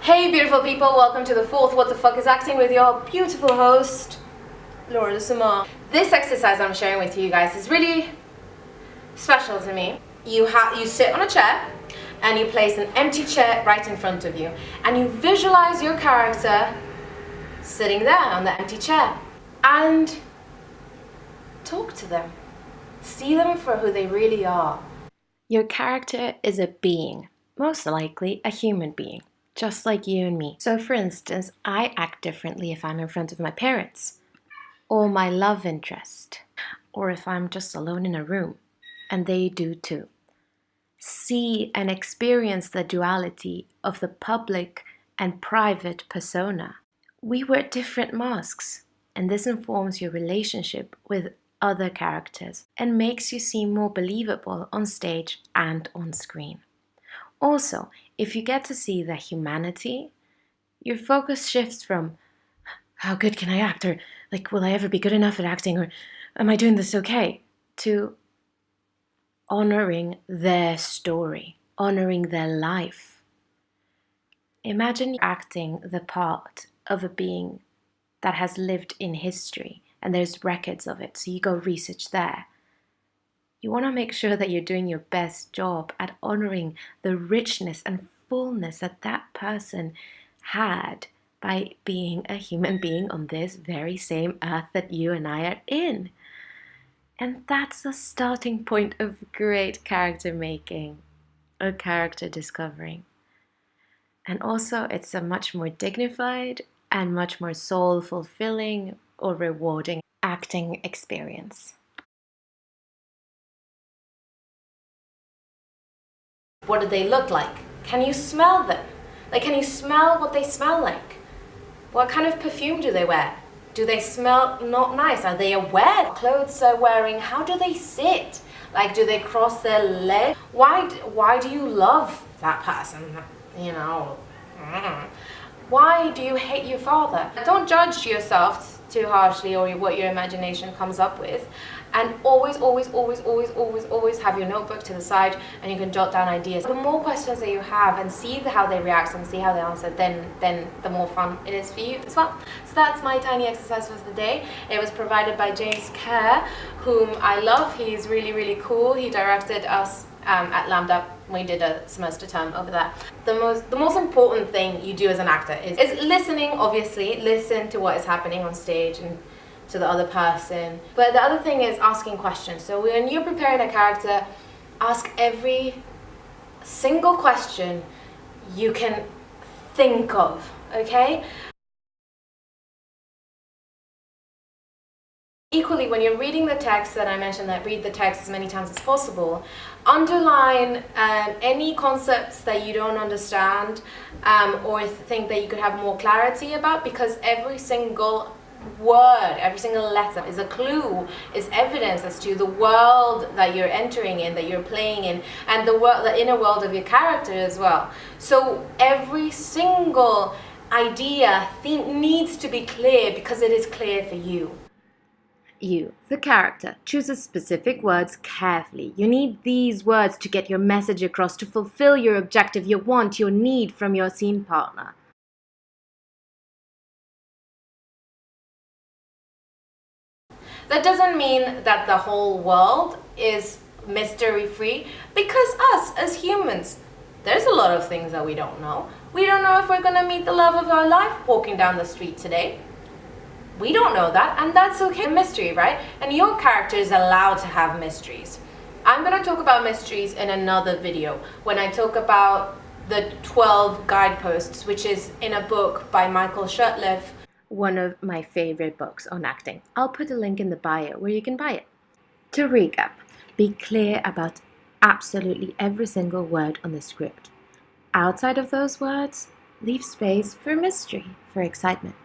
Hey beautiful people, welcome to the fourth What the Fuck is Acting with your beautiful host, Laura de Simar. This exercise I'm sharing with you guys is really special to me. You sit on a chair and you place an empty chair right in front of you and you visualize your character sitting there on the empty chair and talk to them. See them for who they really are. Your character is a being, most likely a human being, just like you and me. So for instance, I act differently if I'm in front of my parents, or my love interest, or if I'm just alone in a room, and they do too. See and experience the duality of the public and private persona. We wear different masks, and this informs your relationship with other characters and makes you seem more believable on stage and on screen. Also, if you get to see the humanity, your focus shifts from how good can I act, or like, will I ever be good enough at acting, or am I doing this okay, to honoring their story, honoring their life. Imagine acting the part of a being that has lived in history and there's records of it, so you go research there. You want to make sure that you're doing your best job at honoring the richness and fullness that that person had by being a human being on this very same earth that you and I are in. And that's the starting point of great character making, or character discovering. And also, it's a much more dignified and much more soul-fulfilling or rewarding acting experience. What do they look like? Can you smell them? Like, can you smell what they smell like? What kind of perfume do they wear? Do they smell not nice? Are they aware of clothes they're wearing? How do they sit? Like, do they cross their legs? Why do you love that person? You know, why do you hate your father? Don't judge yourself too harshly or what your imagination comes up with. And always have your notebook to the side and you can jot down ideas. The more questions that you have and see how they react and see how they answer, then the more fun it is for you as well. So that's my tiny exercise for the day. It was provided by James Kerr, whom I love. He's really cool. He directed us at Lambda. We did a semester term over that. The most important thing you do as an actor is listening, obviously. Listen to what is happening on stage and to the other person. But the other thing is asking questions. So when you're preparing a character, ask every single question you can think of, okay? Equally, when you're reading the text that I mentioned, that read the text as many times as possible, underline any concepts that you don't understand or think that you could have more clarity about, because every single word, every single letter is a clue, is evidence as to the world that you're entering in, that you're playing in, and the inner world of your character as well. So every single idea needs to be clear, because it is clear for you. You, the character, chooses specific words carefully. You need these words to get your message across, to fulfill your objective, your want, your need from your scene partner. That doesn't mean that the whole world is mystery-free, because us as humans, there's a lot of things that we don't know. We don't know if we're going to meet the love of our life walking down the street today. We don't know that, and that's okay. Mystery, right? And your character is allowed to have mysteries. I'm going to talk about mysteries in another video when I talk about the 12 guideposts, which is in a book by Michael Shurtleff. One of my favorite books on acting. I'll put a link in the bio where you can buy it. To recap, be clear about absolutely every single word on the script. Outside of those words, leave space for mystery, for excitement,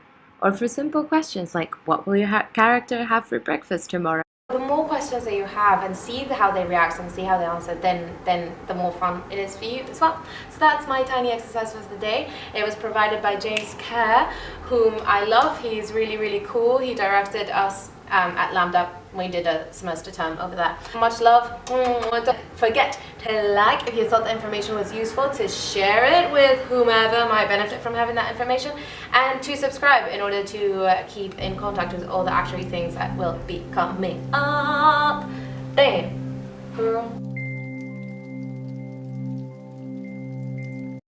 or for simple questions like, what will your character have for breakfast tomorrow? The more questions that you have and see how they react and see how they answer, then the more fun it is for you as well. So that's my tiny exercise for the day. It was provided by James Kerr, whom I love. He's really cool. He directed us at Lambda. We did a semester term over that. Much love. Don't forget to like if you thought the information was useful, to share it with whomever might benefit from having that information, and to subscribe in order to keep in contact with all the actual things that will be coming up. Damn, girl.